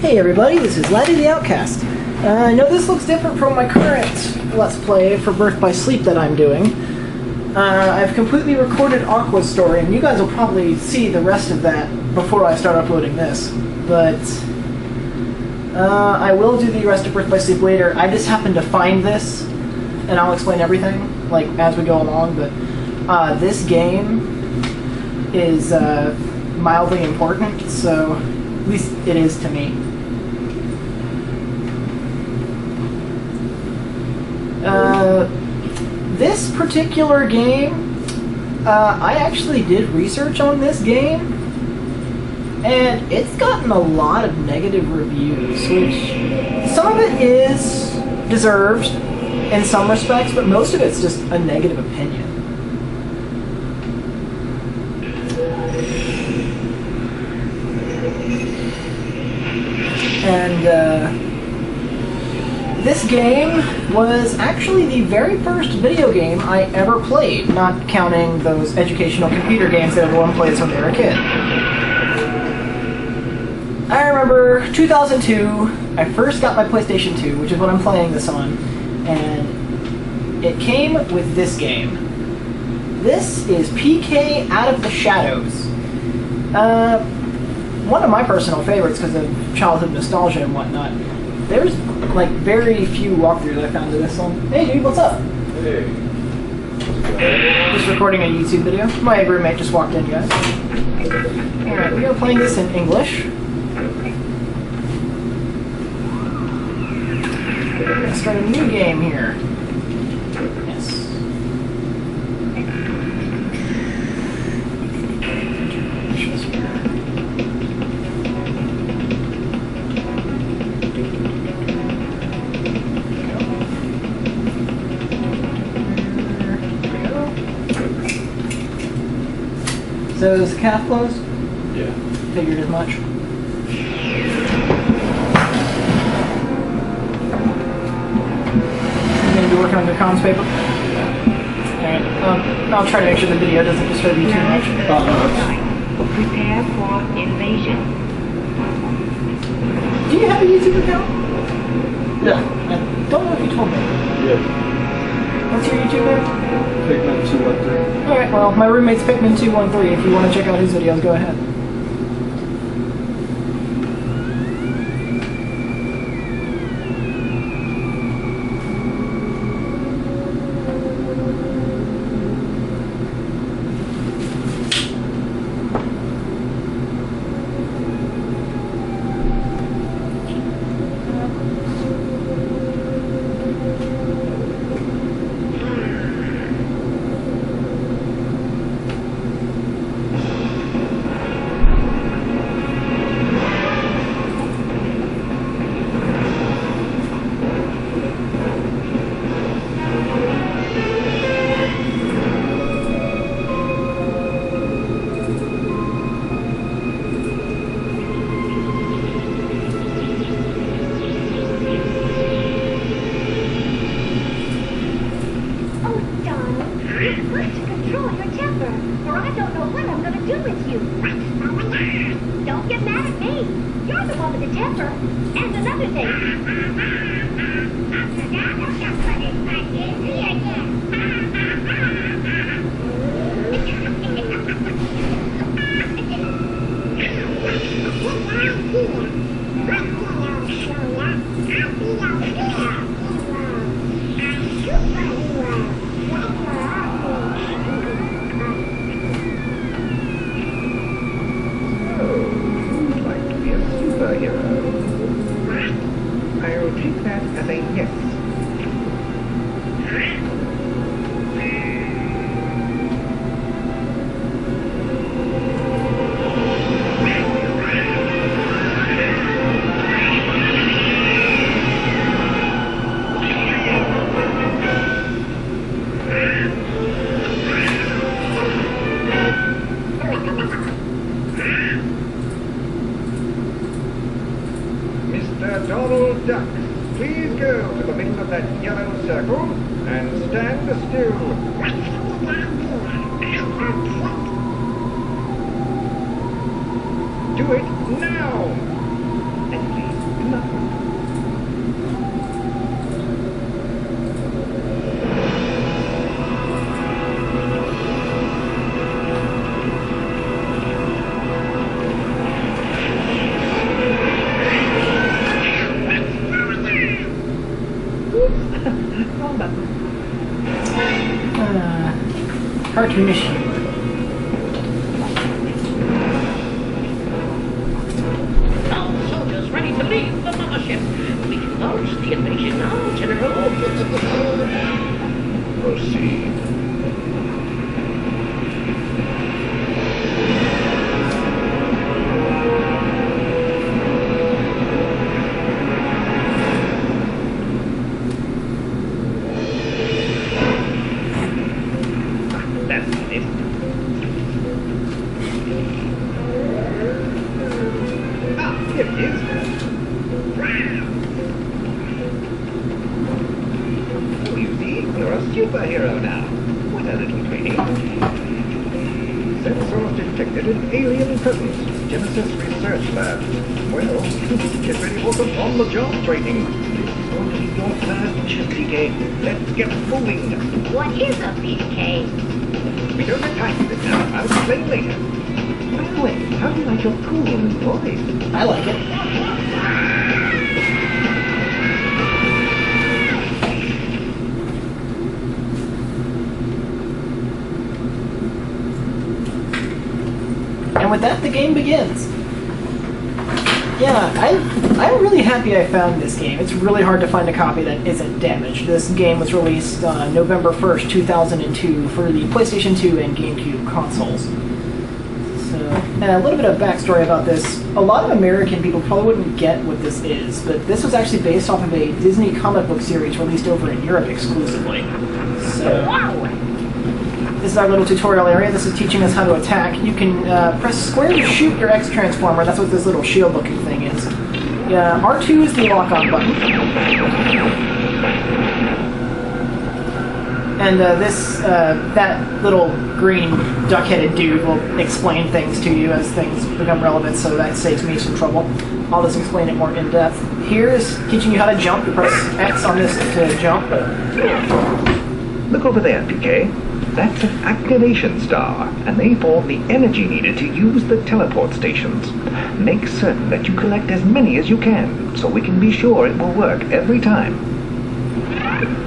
Hey everybody, this is Laddie the Outcast. I know this looks different from my current Let's Play for Birth by Sleep that I'm doing. I've completely recorded Aqua's story, and you guys will probably see the rest of that before I start uploading this. But I will do the rest of Birth by Sleep later. I just happened to find this, and I'll explain everything like as we go along. But this game is mildly important, so at least it is to me. This particular game, I actually did research on this game, and it's gotten a lot of negative reviews, which some of it is deserved in some respects, but most of it's just a negative opinion. And this game was actually the very first video game I ever played, not counting those educational computer games that everyone plays when they're a kid. I remember 2002, I first got my PlayStation 2, which is what I'm playing this on, and it came with this game. This is PK Out of the Shadows. One of my personal favorites because of childhood nostalgia and whatnot. There's like very few walkthroughs I found of this one. Hey dude, what's up? Hey. Just recording a YouTube video. My roommate just walked in, guys. Alright, we are playing this in English. We're gonna start a new game here. Yes. So is the calf closed? Yeah. Figured as much. You gonna be working on your comms paper? Alright, I'll try to make sure the video doesn't disturb you too much. Prepare for invasion. Do you have a YouTube account? Yeah. I don't know if you told me. Yeah. What's your YouTube name? Pigment 213. Alright, well, my roommate's Pikmin213. If you want to check out his videos, go ahead. Don't get mad at me. You're the one with the temper. And another thing. I'll take that as a yes. Mr. Donald Duck, please go to the middle of that yellow circle and stand still. Do it now! And please Cartoonish humor. All soldiers ready to leave the mothership. We can launch the invasion now, General. Proceed. That's it. Ah, here it is. Oh, you see, you're a superhero now. With a little training. Sensors detected an alien presence. Genesis Research Lab. Well, get ready for some on-the-job training. This is going to be your third mission, PK. Let's get moving. What is a PK? We don't have time for this now. I'll explain later. By the way, how do you like your cool new voice? I like it. And with that, the game begins. Yeah, I'm really happy I found this game. It's really hard to find a copy that isn't damaged. This game was released November 1st, 2002 for the PlayStation 2 and GameCube consoles. So, a little bit of backstory about this. A lot of American people probably wouldn't get what this is, but this was actually based off of a Disney comic book series released over in Europe exclusively. So, this is our little tutorial area. This is teaching us how to attack. You can press square to shoot your X transformer. That's what this little shield looking thing is. R2 is the lock-on button. And that little green duck-headed dude will explain things to you as things become relevant, so that saves me some trouble. I'll just explain it more in depth. Here is teaching you how to jump. You press X on this to jump. Look over there, PK. That's an activation star, and they form the energy needed to use the teleport stations. Make certain that you collect as many as you can, so we can be sure it will work every time.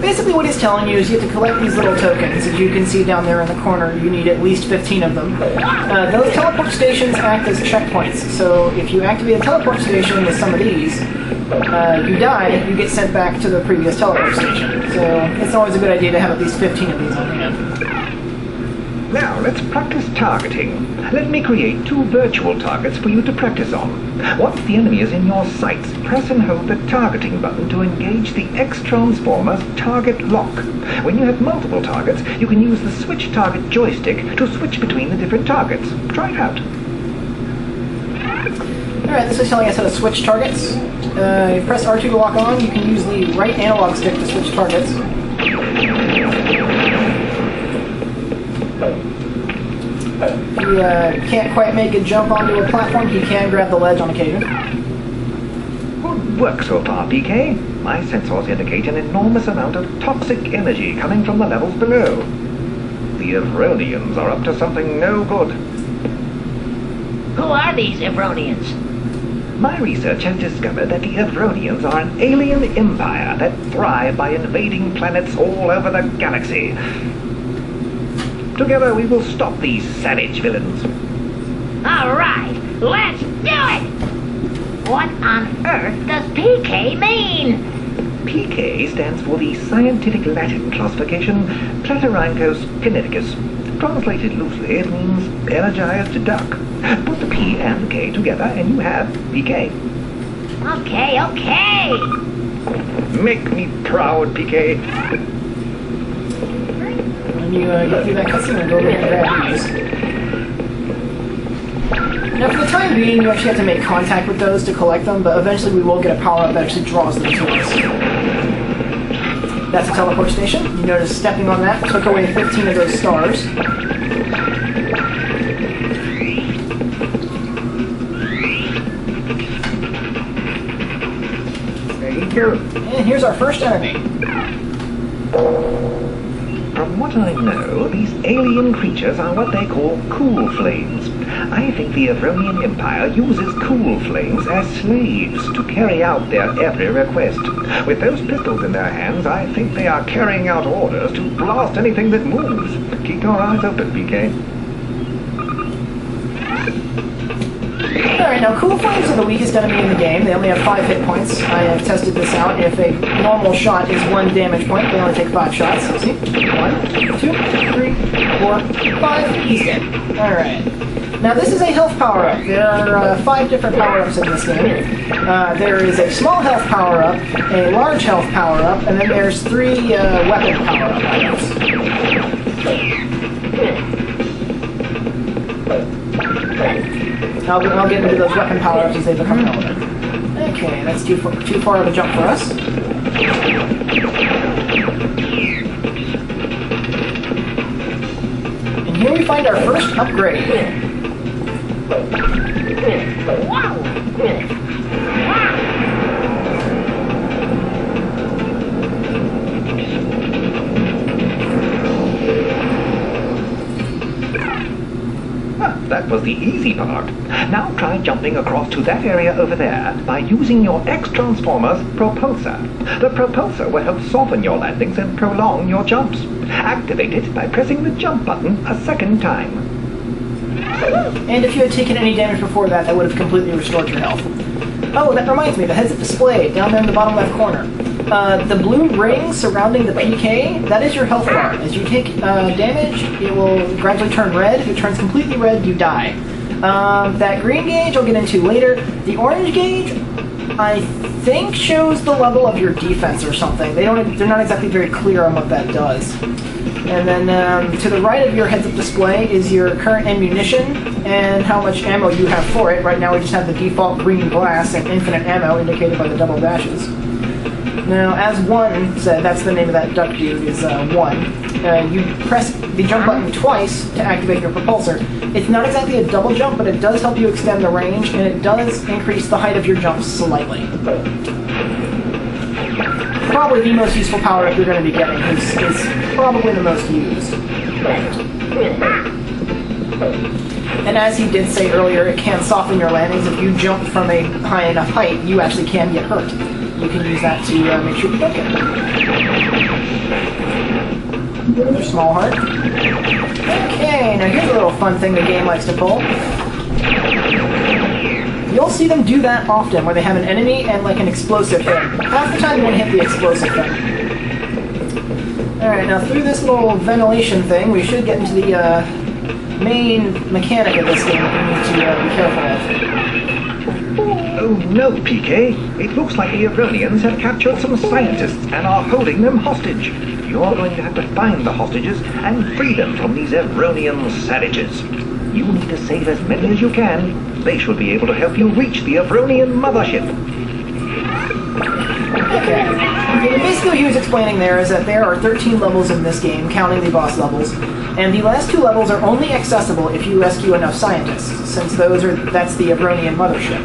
Basically what he's telling you is you have to collect these little tokens. As you can see down there in the corner, you need at least 15 of them. Those teleport stations act as checkpoints, so if you activate a teleport station with some of these, you die, you get sent back to the previous teleport station. So it's always a good idea to have at least 15 of these on hand. Now, let's practice targeting. Let me create 2 virtual targets for you to practice on. Once the enemy is in your sights, press and hold the targeting button to engage the X-Transformer's target lock. When you have multiple targets, you can use the switch target joystick to switch between the different targets. Try it out. Alright, this is telling us how to switch targets. You press R2 to lock on. You can use the right analog stick to switch targets. If you can't quite make a jump onto a platform, you can grab the ledge on occasion. Good work so far, PK. My sensors indicate an enormous amount of toxic energy coming from the levels below. The Evronians are up to something no good. Who are these Evronians? My research has discovered that the Evronians are an alien empire that thrive by invading planets all over the galaxy. Together we will stop these savage villains. All right, let's do it! What on earth does PK mean? PK stands for the scientific Latin classification Platyrhynchos kineticus. Translated loosely, it means energized duck. Put the P and K together and you have PK. Okay. Make me proud, PK. When you get through that cutscene, and go over and grab these. Now, for the time being, you actually have to make contact with those to collect them, but eventually we will get a power-up that actually draws them to us. That's a teleport station. You notice stepping on that took away 15 of those stars. There you go. And here's our first enemy. From what I know, these alien creatures are what they call cool flames. I think the Evronian Empire uses cool flames as slaves to carry out their every request. With those pistols in their hands, I think they are carrying out orders to blast anything that moves. Keep your eyes open, PK. Alright, now cool flames are the weakest enemy in the game. They only have 5 hit points. I have tested this out. If a normal shot is 1 damage point, they only take 5 shots. See? 1, 2, 3, 4, 5. He's dead. Alright. Now this is a health power-up. There are 5 different power-ups in this game. There is a small health power-up, a large health power-up, and then there's 3 weapon power-up items. I'll get into those weapon power-ups as they become relevant. Okay, that's too far of a jump for us. And here we find our first upgrade. Wow! That was the easy part. Now try jumping across to that area over there by using your X-Transformer's propulsor. The propulsor will help soften your landings and prolong your jumps. Activate it by pressing the jump button a second time. And if you had taken any damage before that, that would have completely restored your health. Oh, that reminds me, the heads-up display down there in the bottom left corner. The blue ring surrounding the PK, that is your health bar. As you take damage, it will gradually turn red. If it turns completely red, you die. That green gauge I'll get into later. The orange gauge, I think, shows the level of your defense or something. They're not exactly very clear on what that does. And then to the right of your heads-up display is your current ammunition and how much ammo you have for it. Right now we just have the default green glass and infinite ammo indicated by the double dashes. Now, as 1 said, that's the name of that duck dude, is 1. You press the jump button twice to activate your propulsor. It's not exactly a double jump, but it does help you extend the range, and it does increase the height of your jumps slightly. Probably the most useful power-up you're going to be getting is probably the most used. And as he did say earlier, it can soften your landings. If you jump from a high enough height, you actually can get hurt. You can use that to make sure you don't get hurt. Another small heart. Okay, now here's a little fun thing the game likes to pull. You'll see them do that often, where they have an enemy and like an explosive thing. Half the time you won't hit the explosive thing. Alright, now through this little ventilation thing, we should get into the main mechanic of this game that we need to be careful of. Oh no, PK. It looks like the Evronians have captured some scientists and are holding them hostage. You're going to have to find the hostages and free them from these Evronian savages. You need to save as many as you can. They should be able to help you reach the Evronian mothership. Okay. Basically what he was explaining there is that there are 13 levels in this game, counting the boss levels, and the last 2 levels are only accessible if you rescue enough scientists, since that's the Evronian mothership.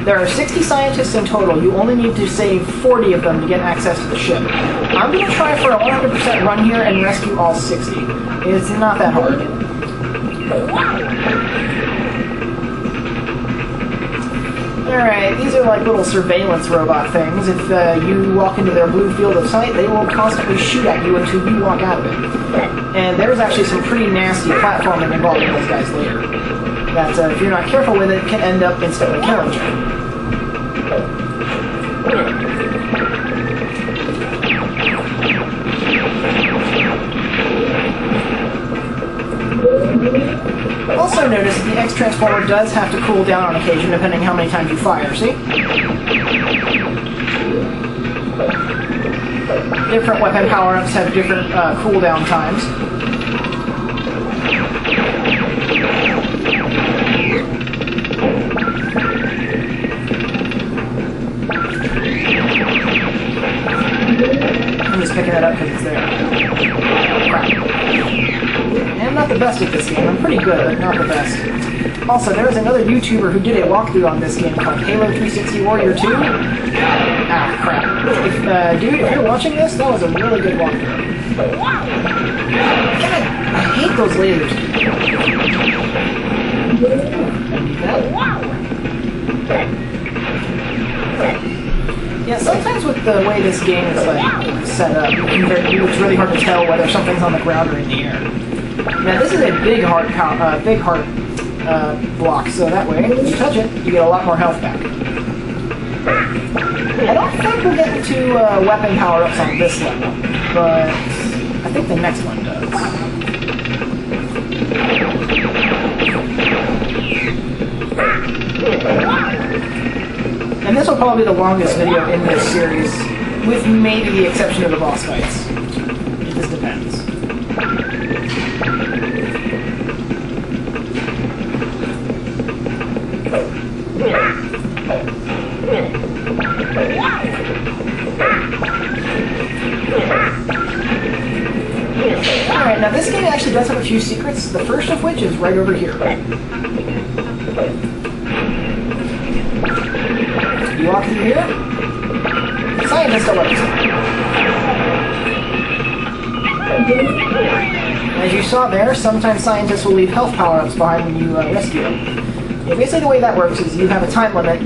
There are 60 scientists in total. You only need to save 40 of them to get access to the ship. I'm going to try for a 100% run here and rescue all 60. It's not that hard. Alright, these are like little surveillance robot things. If you walk into their blue field of sight, they will constantly shoot at you until you walk out of it. And there's actually some pretty nasty platforming involved in those guys later. That, if you're not careful with it, can end up instantly killing you. Also notice that the X-Transformer does have to cool down on occasion depending how many times you fire, see? Different weapon power-ups have different cooldown times. I'm just picking it up because it's there. Crap. I'm not the best at this game. I'm pretty good, but not the best. Also, there was another YouTuber who did a walkthrough on this game called Halo 360 Warrior 2. Ah, crap. Dude, if you're watching this, that was a really good walkthrough. God, I hate those lasers. Yeah, sometimes with the way this game is like set up, it's really hard to tell whether something's on the ground or in the air. Now this is a big heart block, so that way, if you touch it, you get a lot more health back. I don't think we'll get into weapon power-ups on this level, but I think the next one does. And this will probably be the longest video in this series, with maybe the exception of the boss fights. It just depends. Alright, now this game actually does have a few secrets, the first of which is right over here. You walk through here, scientists don't let us in. As you saw there, sometimes scientists will leave health power-ups behind when you rescue them. Yeah, basically the way that works is you have a time limit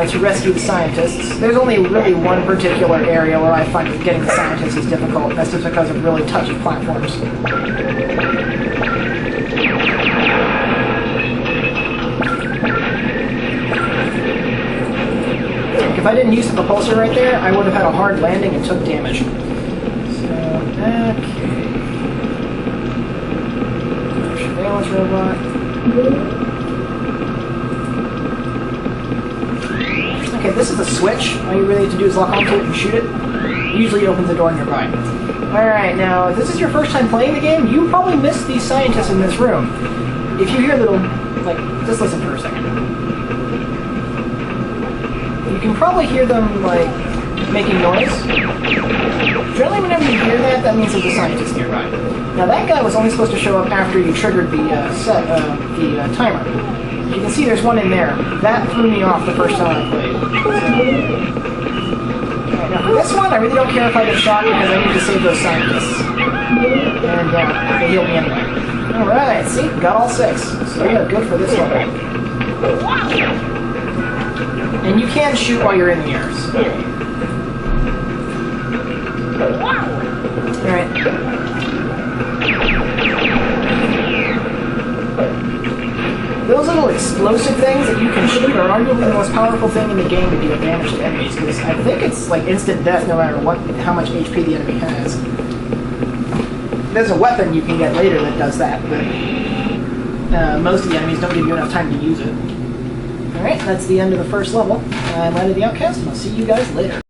to rescue the scientists. There's only really one particular area where I find getting the scientists is difficult, and that's just because of really touchy platforms. If I didn't use the propulsor right there, I would have had a hard landing and took damage. So, back. Surveillance robot. Okay, this is a switch. All you really have to do is lock onto it and shoot it. Usually it opens the door nearby. Alright, now, if this is your first time playing the game, you probably missed these scientists in this room. If you hear little, like, just listen for a second. You can probably hear them, like, making noise. Generally, whenever you hear that, that means there's a scientist nearby. Now, that guy was only supposed to show up after you triggered the timer. You can see there's one in there. That threw me off the first time I played. Alright, now for this one, I really don't care if I get shot because I need to save those scientists. And they healed me anyway. Alright, see? Got all 6. So yeah, good for this level. And you can shoot while you're in the air. Alright. Those little explosive things that you can shoot are arguably the most powerful thing in the game to deal damage to enemies, because I think it's like instant death no matter how much HP the enemy has. There's a weapon you can get later that does that, but most of the enemies don't give you enough time to use it. Alright, that's the end of the first level. I'm Light of the Outcast, and I'll see you guys later.